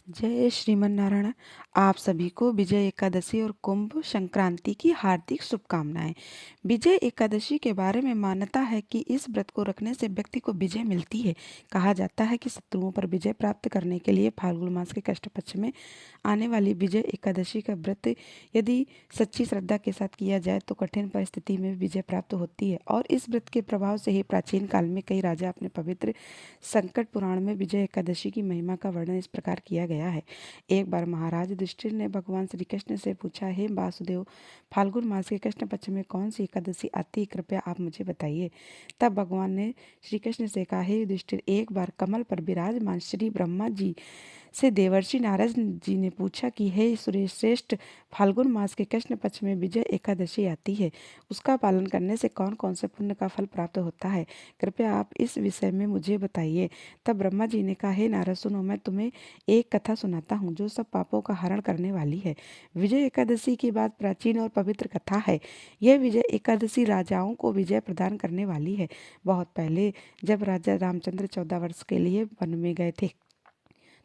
जय श्रीमन नारायण। आप सभी को विजय एकादशी और कुंभ संक्रांति की हार्दिक शुभकामनाएं। विजय एकादशी के बारे में मान्यता है कि इस व्रत को रखने से व्यक्ति को विजय मिलती है। कहा जाता है कि शत्रुओं पर विजय प्राप्त करने के लिए फाल्गुन मास के कृष्ण पक्ष में आने वाली विजय एकादशी का व्रत यदि सच्ची श्रद्धा के साथ किया जाए तो कठिन परिस्थिति में विजय प्राप्त होती है। और इस व्रत के प्रभाव से ही प्राचीन काल में कई राजा अपने पवित्र संकट पुराण में विजय एकादशी की महिमा का वर्णन इस प्रकार किया गया है। एक बार महाराज युधिष्ठिर ने भगवान श्री कृष्ण से पूछा, हे वासुदेव, फाल्गुन मास के कृष्ण पक्ष में कौन सी एकादशी आती है, कृपया आप मुझे बताइए। तब भगवान ने श्री कृष्ण से कहा, हे युधिष्ठिर, एक बार कमल पर विराजमान श्री ब्रह्मा जी से देवर्षि नारद जी ने पूछा कि हे सुरेश श्रेष्ठ, फाल्गुन मास के कृष्ण पक्ष में विजय एकादशी आती है, उसका पालन करने से कौन कौन से पुण्य का फल प्राप्त होता है, कृपया आप इस विषय में मुझे बताइए। तब ब्रह्मा जी ने कहा, हे नारद, सुनो, मैं तुम्हें एक कथा सुनाता हूँ जो सब पापों का हरण करने वाली है। विजय एकादशी की बात प्राचीन और पवित्र कथा है। यह विजय एकादशी राजाओं को विजय प्रदान करने वाली है। बहुत पहले जब राजा रामचंद्र 14 वर्ष के लिए वन में गए थे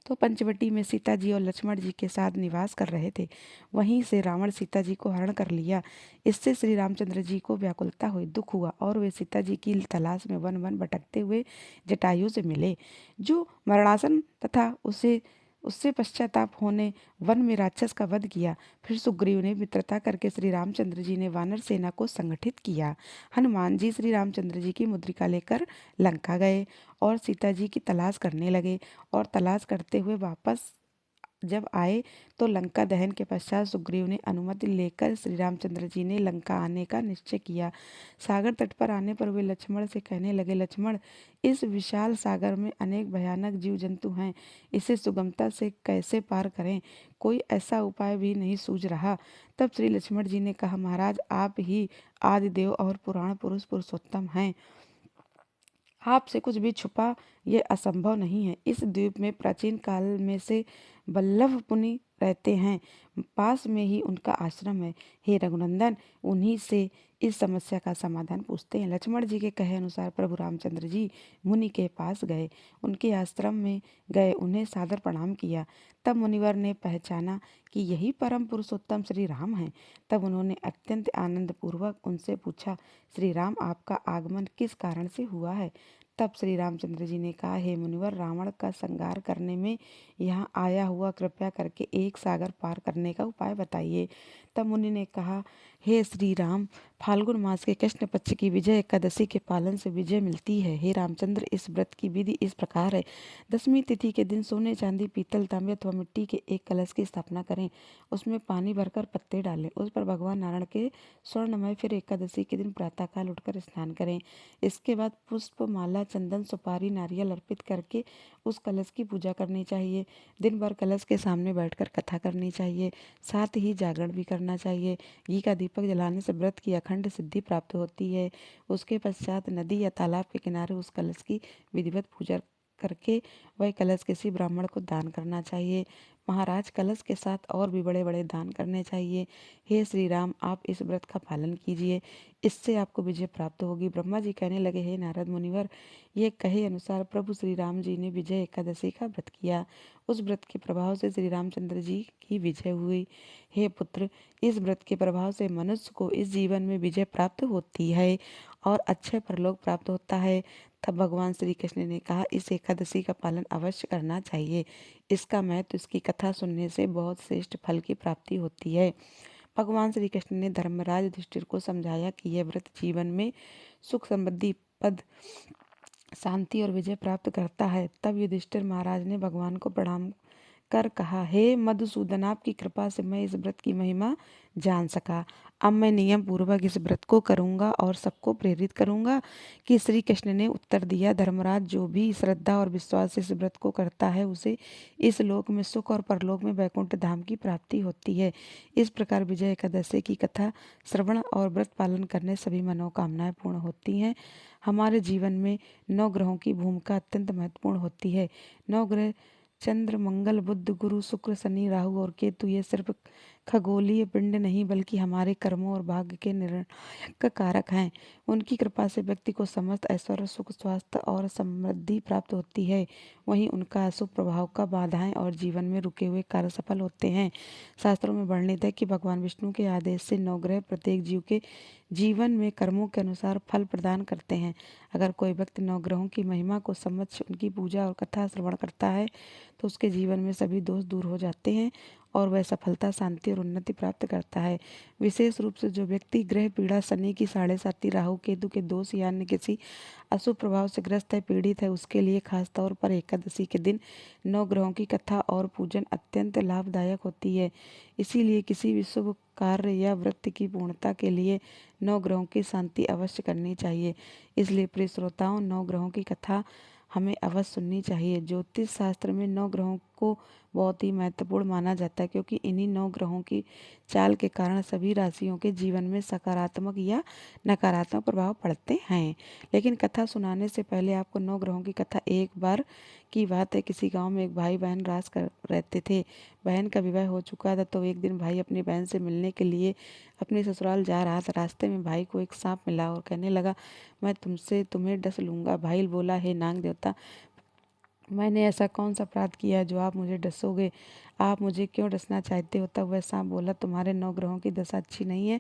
तो पंचवटी में सीता जी और लक्ष्मण जी के साथ निवास कर रहे थे। वहीं से रावण सीता जी को हरण कर लिया। इससे श्री रामचंद्र जी को व्याकुलता हुई, दुख हुआ और वे सीता जी की तलाश में वन वन भटकते हुए जटायु से मिले, जो मरणासन तथा उसे उससे पश्चाताप होने वन में राक्षस का वध किया। फिर सुग्रीव ने मित्रता करके श्री रामचंद्र जी ने वानर सेना को संगठित किया। हनुमान जी श्री रामचंद्र जी की मुद्रिका लेकर लंका गए और सीता जी की तलाश करने लगे। और तलाश करते हुए वापस जब आए तो लंका दहन के पश्चात सुग्रीव ने अनुमति लेकर श्री रामचंद्र जी ने लंका आने का निश्चय किया। सागर तट पर आने पर वे लक्ष्मण से कहने लगे, लक्ष्मण, इस विशाल सागर में अनेक भयानक जीव जंतु हैं, इसे सुगमता से कैसे पार करें, कोई ऐसा उपाय भी नहीं सूझ रहा। तब श्री लक्ष्मण जी ने कहा, महाराज, आप ही आदि देव और पुराण पुरुष पुरुषोत्तम हैं, आपसे कुछ भी छुपा ये असंभव नहीं है। इस द्वीप में प्राचीन काल में से बल्लभ मुनि रहते हैं, पास में ही उनका आश्रम है। हे रघुनंदन, उन्हीं से इस समस्या का समाधान पूछते हैं। लक्ष्मण जी के कहे अनुसार प्रभु रामचंद्र जी मुनि के पास गए, उनके आश्रम में गए, उन्हें सादर प्रणाम किया। तब मुनिवर ने पहचाना कि यही परम पुरुषोत्तम श्री राम हैं। तब उन्होंने अत्यंत आनंद पूर्वक उनसे पूछा, श्री राम, आपका आगमन किस कारण से हुआ है। तब श्री रामचंद्र जी ने कहा, हे मुनिवर, रावण का संहार करने में यहाँ आया हुआ, कृपया करके एक सागर पार करने का उपाय बताइए। तब मुनि ने कहा, हे श्री राम, फाल्गुन मास के कृष्ण पक्ष की विजय एकादशी के पालन से विजय मिलती है। हे रामचंद्र, इस व्रत की विधि इस प्रकार है। दसवीं तिथि के दिन सोने, चांदी, पीतल, तांबे अथवा मिट्टी के एक कलश की स्थापना करें, उसमें पानी भरकर पत्ते डालें, उस पर भगवान नारायण के स्वर्णमय, फिर एकादशी के दिन प्रातःकाल उठकर स्नान करें। इसके बाद पुष्प, माला, चंदन, सुपारी, नारियल अर्पित करके उस कलश की पूजा करनी चाहिए। दिन भर कलश के सामने बैठकर कथा करनी चाहिए, साथ ही जागरण भी करना चाहिए। घी का दीपक जलाने से व्रत की अखंड सिद्धि प्राप्त होती है। उसके पश्चात नदी या तालाब के किनारे उस कलश की विधिवत पूजा करके वह कलश किसी ब्राह्मण को दान करना चाहिए। महाराज, कलश के साथ और भी बड़े बड़े दान करने चाहिए। हे श्री राम, आप इस व्रत का पालन कीजिए, इससे आपको विजय प्राप्त होगी। ब्रह्मा जी कहने लगे, हे नारद मुनिवर, ये कहे अनुसार प्रभु श्री राम जी ने विजय एकादशी का व्रत किया। उस व्रत के प्रभाव से श्री रामचंद्र जी की विजय हुई। हे पुत्र, इस व्रत के प्रभाव से मनुष्य को इस जीवन में विजय प्राप्त होती है और अक्षय परलोक प्राप्त होता है। तब भगवान श्री कृष्ण ने कहा, इस एकादशी का पालन अवश्य करना चाहिए। इसका महत्व, इसकी कथा सुनने से बहुत श्रेष्ठ फल की प्राप्ति होती है। भगवान श्री कृष्ण ने धर्मराज युधिष्ठिर को समझाया कि यह व्रत जीवन में सुख, समृद्धि, पद, शांति और विजय प्राप्त करता है। तब युधिष्ठिर महाराज ने भगवान को प्रणाम कर कहा, हे मधुसूदन, आपकी कृपा से मैं इस व्रत की महिमा जान सका। अब मैं नियम पूर्वक इस व्रत को करूंगा और सबको प्रेरित करूंगा। कि श्री कृष्ण ने उत्तर दिया, धर्मराज, जो भी श्रद्धा और विश्वास से इस व्रत को करता है उसे इस लोक में सुख और परलोक में वैकुंठ धाम की प्राप्ति होती है। इस प्रकार विजय एकादशी की कथा श्रवण और व्रत पालन करने सभी मनोकामनाएं पूर्ण होती हैं। हमारे जीवन में 9 ग्रहों की भूमिका अत्यंत महत्वपूर्ण होती है। 9 ग्रह चंद्र, मंगल, बुध, गुरु, शुक्र, शनि, राहु और केतु, ये सिर्फ खगोलीय पिंड नहीं बल्कि हमारे कर्मों और भाग्य के निर्णायक कारक हैं। उनकी कृपा से व्यक्ति को समस्त ऐश्वर्य, सुख, स्वास्थ्य और समृद्धि प्राप्त होती है। वहीं उनका अशुभ प्रभाव का बाधाएं और जीवन में रुके हुए कार्य सफल होते हैं। शास्त्रों में वर्णित है कि भगवान विष्णु के आदेश से नवग्रह प्रत्येक जीव के जीवन में कर्मों के अनुसार फल प्रदान करते हैं। अगर कोई व्यक्ति नवग्रहों की महिमा को समझ उनकी पूजा और कथा श्रवण करता है तो उसके जीवन में सभी दोष दूर हो जाते हैं और वह सफलता, शांति और उन्नति प्राप्त करता है। विशेष रूप से जो व्यक्ति ग्रह पीड़ा, शनि की साढ़े साती, राहु केतु के दोष या अन्य किसी अशुभ प्रभाव से ग्रस्त है, पीड़ित है, उसके लिए खास तौर पर एकादशी के दिन नौ ग्रहों की कथा और पूजन अत्यंत लाभदायक होती है। इसीलिए किसी भी शुभ कार्य या व्रत की पूर्णता के लिए नौ ग्रहों की शांति अवश्य करनी चाहिए। इसलिए प्रिय श्रोताओं, नौ ग्रहों की कथा हमें अवश्य सुननी चाहिए। ज्योतिष शास्त्र में नौ ग्रहों को बहुत ही महत्वपूर्ण माना जाता है, क्योंकि इन्हीं नौ ग्रहों की चाल के कारण सभी राशियों के जीवन में सकारात्मक या नकारात्मक प्रभाव पड़ते हैं। लेकिन कथा सुनाने से पहले आपको नौ ग्रहों की कथा, एक बार की बात है, किसी गांव में एक भाई बहन राज कर रहते थे। बहन का विवाह हो चुका था, तो एक दिन भाई अपनी बहन से मिलने के लिए अपने ससुराल जा रहा था। रास्ते में भाई को एक सांप मिला और कहने लगा, मैं तुमसे तुम्हें डस लूंगा। भाई बोला, हे नाग देवता, मैंने ऐसा कौन सा अपराध किया है जो आप मुझे डसोगे? आप मुझे क्यों डसना चाहते हो? तब वह सांप बोला, तुम्हारे नौ ग्रहों की दशा अच्छी नहीं है,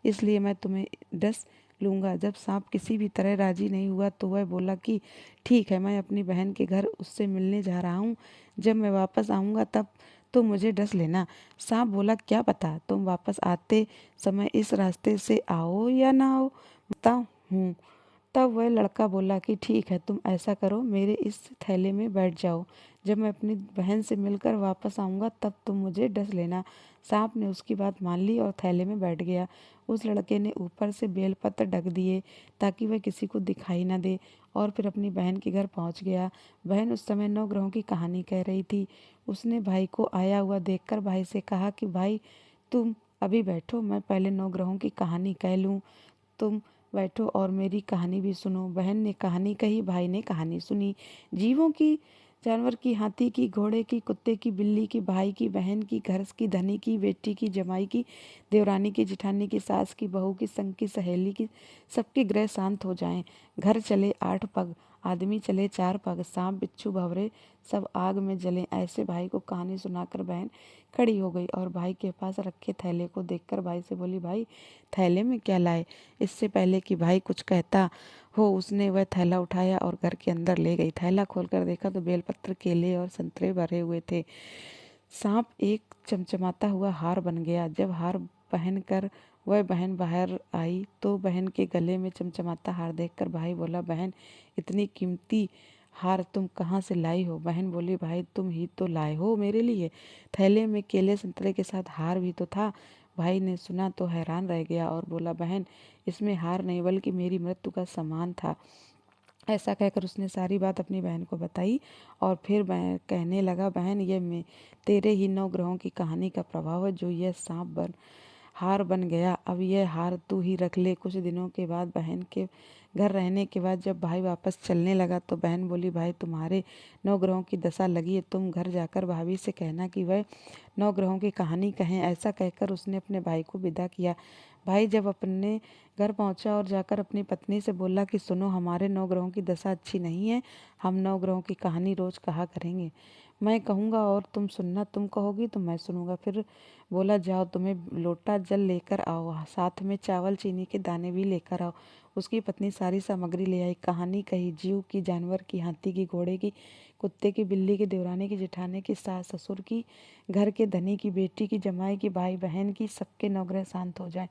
इसलिए मैं तुम्हें डस लूंगा। जब सांप किसी भी तरह राजी नहीं हुआ तो वह बोला कि ठीक है, मैं अपनी बहन के घर उससे मिलने जा रहा हूँ। जब मैं वापस आऊँगा तब तुम मुझे डस लेना। सांप बोला, क्या पता तुम वापस आते समय इस रास्ते से आओ या ना आओ, बताओ हूँ। तब वह लड़का बोला कि ठीक है, तुम ऐसा करो, मेरे इस थैले में बैठ जाओ। जब मैं अपनी बहन से मिलकर वापस आऊँगा तब तुम मुझे डस लेना। सांप ने उसकी बात मान ली और थैले में बैठ गया। उस लड़के ने ऊपर से बेलपत्र ढक दिए ताकि वह किसी को दिखाई न दे, और फिर अपनी बहन के घर पहुँच गया। बहन उस समय नौ ग्रहों की कहानी कह रही थी। उसने भाई को आया हुआ देखकर भाई से कहा कि भाई, तुम अभी बैठो, मैं पहले नौ ग्रहों की कहानी कह लूँ। तुम बैठो और मेरी कहानी भी सुनो। बहन ने कहानी कही, भाई ने कहानी सुनी। जीवों की, जानवर की, हाथी की, घोड़े की, कुत्ते की, बिल्ली की, भाई की, बहन की, घर की, धनी की, बेटी की, जमाई की, देवरानी की, जिठानी की, सास की, बहू की, संग की, सहेली की, सबके ग्रह शांत हो जाएं। घर चले 8 पग, आदमी चले 4 पग, सांप बिच्छू भंवरे सब आग में जलें। ऐसे भाई को कहानी सुनाकर बहन खड़ी हो गई और भाई के पास रखे थैले को देखकर भाई से बोली, भाई, थैले में क्या लाए? इससे पहले कि भाई कुछ कहता हो, उसने वह थैला उठाया और घर के अंदर ले गई। थैला खोलकर देखा तो बेलपत्र, केले और संतरे भरे हुए थे। सांप एक चमचमाता हुआ हार बन गया। जब हार पहन कर वह बहन बाहर आई तो बहन के गले में चमचमाता हार देखकर भाई बोला, बहन, इतनी कीमती हार तुम कहाँ से लाई हो? बहन बोली, भाई, तुम ही तो लाए हो मेरे लिए। थैले में केले संतरे के साथ हार भी तो था। भाई ने सुना तो हैरान रह गया और बोला, बहन, इसमें हार नहीं बल्कि मेरी मृत्यु का सामान था। ऐसा कहकर उसने सारी बात अपनी बहन को बताई और फिर कहने लगा, बहन, ये मैं तेरे ही नौ ग्रहों की कहानी का प्रभाव है जो यह सांप बन हार बन गया। अब यह हार तू ही रख ले। कुछ दिनों के बाद बहन के घर रहने के बाद जब भाई वापस चलने लगा तो बहन बोली, भाई, तुम्हारे नौ ग्रहों की दशा लगी है, तुम घर जाकर भाभी से कहना कि वह नौ ग्रहों की कहानी कहें। ऐसा कहकर उसने अपने भाई को विदा किया। भाई जब अपने घर पहुंचा और जाकर अपनी पत्नी से बोला कि सुनो, हमारे नौ ग्रहों की दशा अच्छी नहीं है, हम नौ ग्रहों की कहानी रोज कहा करेंगे। मैं कहूँगा और तुम सुनना, तुम कहोगी तो मैं सुनूंगा। फिर बोला, जाओ, तुम्हें लोटा जल लेकर आओ, साथ में चावल चीनी के दाने भी लेकर आओ। उसकी पत्नी सारी सामग्री ले आई। कहानी कही, जीव की, जानवर की, हाथी की, घोड़े की, कुत्ते की, बिल्ली की, देवरानी की, जेठानी की, सास ससुर की, घर के धनी की, बेटी की, जमाई की, भाई बहन की, सबके नौग्रह शांत हो जाए।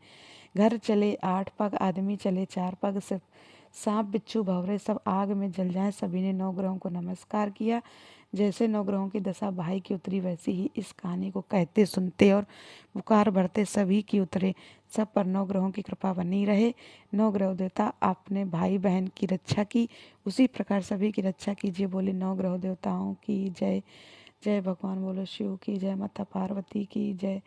घर चले 8 पग, आदमी चले 4 पग, सब सांप बिच्छू भंवरे सब आग में जल जाएं। सभी ने नौ ग्रहों को नमस्कार किया। जैसे नौ ग्रहों की दशा भाई की उतरी वैसे ही इस कहानी को कहते, सुनते और पुकार भरते सभी की उतरे। सब पर नौ ग्रहों की कृपा बनी रहे। नौ ग्रह देवता आपने भाई बहन की रक्षा की, उसी प्रकार सभी की रक्षा कीजिए। बोले नौ ग्रह देवताओं की जय। जय भगवान बोलो शिव की जय, माता पार्वती की जय,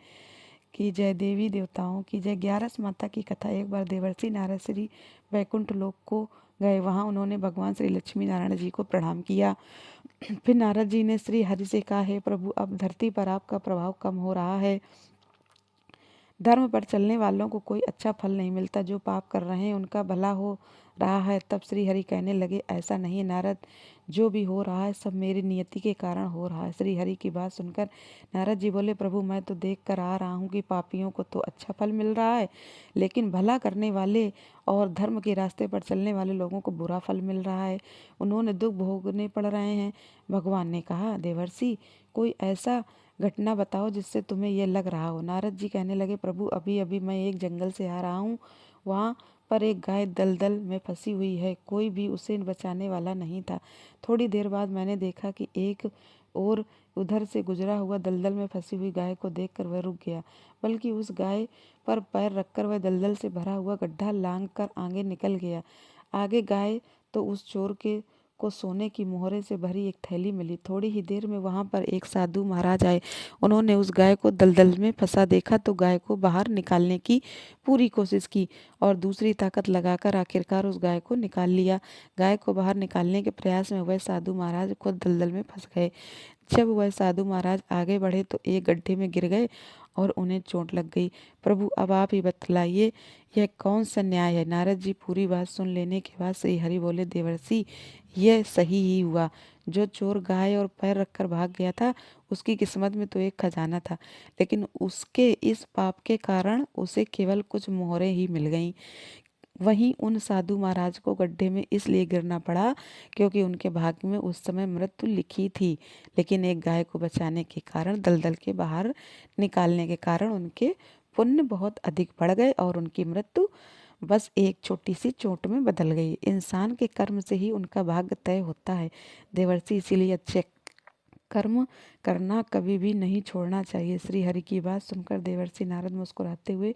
की जय, देवी देवताओं की जय। 11 माता की कथा। एक बार देवर्षि नारद श्री वैकुंठ लोक को गए। वहां उन्होंने भगवान श्री लक्ष्मी नारायण जी को प्रणाम किया। फिर नारद जी ने श्री हरि से कहा, हे प्रभु, अब धरती पर आपका प्रभाव कम हो रहा है, धर्म पर चलने वालों को कोई अच्छा फल नहीं मिलता। जो पाप कर रहे हैं उनका भला हो रहा है। तब श्री हरि कहने लगे, ऐसा नहीं नारद, जो भी हो रहा है सब मेरी नियति के कारण हो रहा है। श्री हरि की बात सुनकर नारद जी बोले, प्रभु मैं तो देख कर आ रहा हूँ कि पापियों को तो अच्छा फल मिल रहा है, लेकिन भला करने वाले और धर्म के रास्ते पर चलने वाले लोगों को बुरा फल मिल रहा है। उन्होंने दुख भोगने पड़ रहे हैं। भगवान ने कहा, देवर्षि कोई ऐसा घटना बताओ जिससे तुम्हें यह लग रहा हो। नारद जी कहने लगे, प्रभु अभी अभी मैं एक जंगल से आ रहा हूँ। वहाँ पर एक गाय दलदल में फंसी हुई है। कोई भी उसे बचाने वाला नहीं था। थोड़ी देर बाद मैंने देखा कि एक और उधर से गुजरा हुआ दलदल में फंसी हुई गाय को देखकर वह रुक गया, बल्कि उस गाय पर पैर रखकर वह दलदल से भरा हुआ गड्ढा लांघ कर आगे निकल गया। आगे गाय तो उस चोर के को सोने की मोहरे से भरी एक थैली मिली। थोड़ी ही देर में वहां पर एक साधु महाराज आए। उन्होंने उस गाय को दलदल में फंसा देखा तो गाय को बाहर निकालने की पूरी कोशिश की और दूसरी ताकत लगाकर आखिरकार उस गाय को निकाल लिया। गाय को बाहर निकालने के प्रयास में वह साधु महाराज खुद दलदल में फंस गए। जब वह साधु महाराज आगे बढ़े तो एक गड्ढे में गिर गए और उन्हें चोट लग गई। प्रभु अब आप ही बतलाइए, यह कौन सा न्याय है। नारद जी पूरी बात सुन लेने के बाद श्री हरि बोले, देवर्षि यह सही ही हुआ। जो चोर गाय और पैर रखकर भाग गया था उसकी किस्मत में तो एक खजाना था, लेकिन उसके इस पाप के कारण उसे केवल कुछ मोहरें ही मिल गईं। वहीं उन साधु महाराज को गड्ढे में इसलिए गिरना पड़ा क्योंकि उनके भाग्य में उस समय मृत्यु लिखी थी, लेकिन एक गाय को बचाने के कारण, दलदल के बाहर निकालने के कारण उनके पुण्य बहुत अधिक बढ़ गए और उनकी मृत्यु बस एक छोटी सी चोट में बदल गई। इंसान के कर्म से ही उनका भाग्य तय होता है देवर्षि, इसीलिए अच्छे कर्म करना कभी भी नहीं छोड़ना चाहिए। श्री हरि की बात सुनकर देवर्षि नारद मुस्कुराते हुए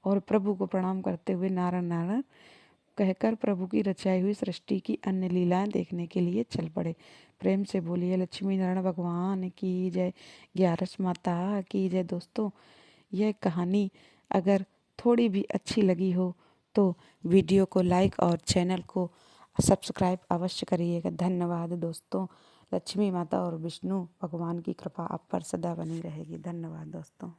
और प्रभु को प्रणाम करते हुए नारायण नारायण कहकर प्रभु की रचाई हुई सृष्टि की अन्य लीलाएं देखने के लिए चल पड़े। प्रेम से बोलिए लक्ष्मी नारायण भगवान की जय, ग्यारस माता की जय। दोस्तों, यह कहानी अगर थोड़ी भी अच्छी लगी हो तो वीडियो को लाइक और चैनल को सब्सक्राइब अवश्य करिएगा। धन्यवाद दोस्तों। लक्ष्मी माता और विष्णु भगवान की कृपा आप पर सदा बनी रहेगी। धन्यवाद दोस्तों।